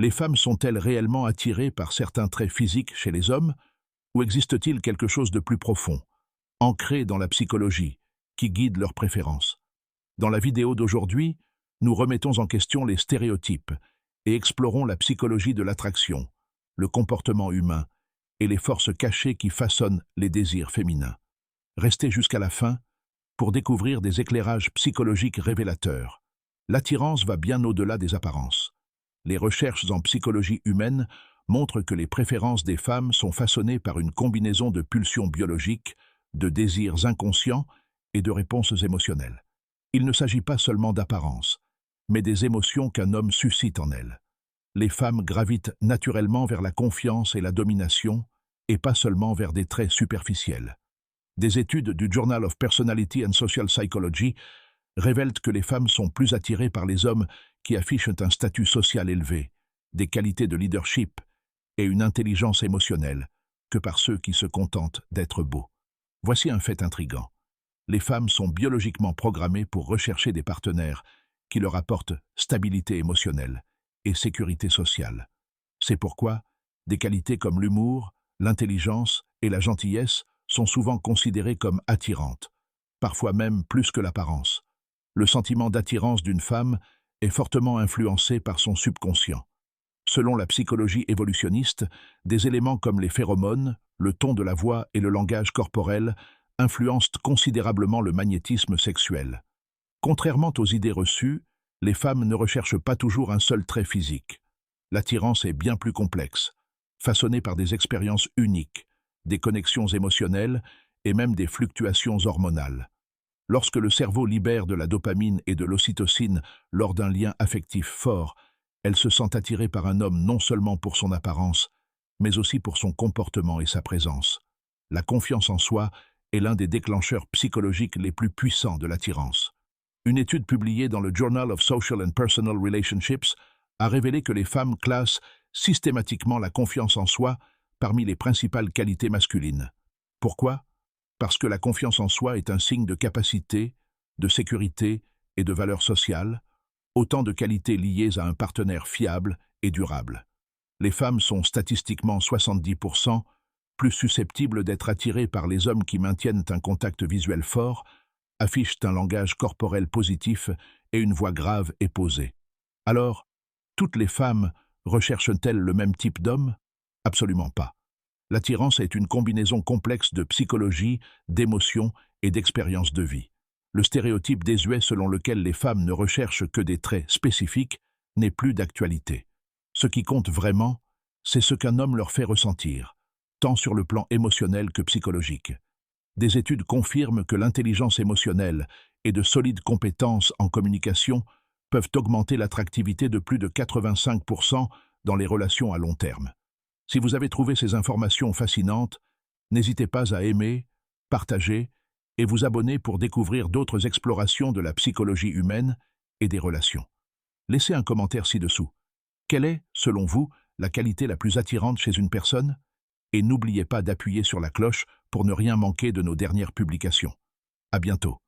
Les femmes sont-elles réellement attirées par certains traits physiques chez les hommes, ou existe-t-il quelque chose de plus profond, ancré dans la psychologie, qui guide leurs préférences? Dans la vidéo d'aujourd'hui, nous remettons en question les stéréotypes et explorons la psychologie de l'attraction, le comportement humain et les forces cachées qui façonnent les désirs féminins. Restez jusqu'à la fin pour découvrir des éclairages psychologiques révélateurs. L'attirance va bien au-delà des apparences. Les recherches en psychologie humaine montrent que les préférences des femmes sont façonnées par une combinaison de pulsions biologiques, de désirs inconscients et de réponses émotionnelles. Il ne s'agit pas seulement d'apparence, mais des émotions qu'un homme suscite en elles. Les femmes gravitent naturellement vers la confiance et la domination, et pas seulement vers des traits superficiels. Des études du Journal of Personality and Social Psychology révèlent que les femmes sont plus attirées par les hommes qui affichent un statut social élevé, des qualités de leadership et une intelligence émotionnelle, que par ceux qui se contentent d'être beaux. Voici un fait intrigant. Les femmes sont biologiquement programmées pour rechercher des partenaires qui leur apportent stabilité émotionnelle et sécurité sociale. C'est pourquoi des qualités comme l'humour, l'intelligence et la gentillesse sont souvent considérées comme attirantes, parfois même plus que l'apparence. Le sentiment d'attirance d'une femme est fortement influencé par son subconscient. Selon la psychologie évolutionniste, des éléments comme les phéromones, le ton de la voix et le langage corporel influencent considérablement le magnétisme sexuel. Contrairement aux idées reçues, les femmes ne recherchent pas toujours un seul trait physique. L'attirance est bien plus complexe, façonnée par des expériences uniques, des connexions émotionnelles et même des fluctuations hormonales. Lorsque le cerveau libère de la dopamine et de l'ocytocine lors d'un lien affectif fort, elle se sent attirée par un homme non seulement pour son apparence, mais aussi pour son comportement et sa présence. La confiance en soi est l'un des déclencheurs psychologiques les plus puissants de l'attirance. Une étude publiée dans le Journal of Social and Personal Relationships a révélé que les femmes classent systématiquement la confiance en soi parmi les principales qualités masculines. Pourquoi? Parce que la confiance en soi est un signe de capacité, de sécurité et de valeur sociale, autant de qualités liées à un partenaire fiable et durable. Les femmes sont statistiquement 70% plus susceptibles d'être attirées par les hommes qui maintiennent un contact visuel fort, affichent un langage corporel positif et une voix grave et posée. Alors, toutes les femmes recherchent-elles le même type d'homme? Absolument pas. L'attirance est une combinaison complexe de psychologie, d'émotions et d'expériences de vie. Le stéréotype désuet selon lequel les femmes ne recherchent que des traits spécifiques n'est plus d'actualité. Ce qui compte vraiment, c'est ce qu'un homme leur fait ressentir, tant sur le plan émotionnel que psychologique. Des études confirment que l'intelligence émotionnelle et de solides compétences en communication peuvent augmenter l'attractivité de plus de 85% dans les relations à long terme. Si vous avez trouvé ces informations fascinantes, n'hésitez pas à aimer, partager et vous abonner pour découvrir d'autres explorations de la psychologie humaine et des relations. Laissez un commentaire ci-dessous. Quelle est, selon vous, la qualité la plus attirante chez une personne? Et n'oubliez pas d'appuyer sur la cloche pour ne rien manquer de nos dernières publications. À bientôt.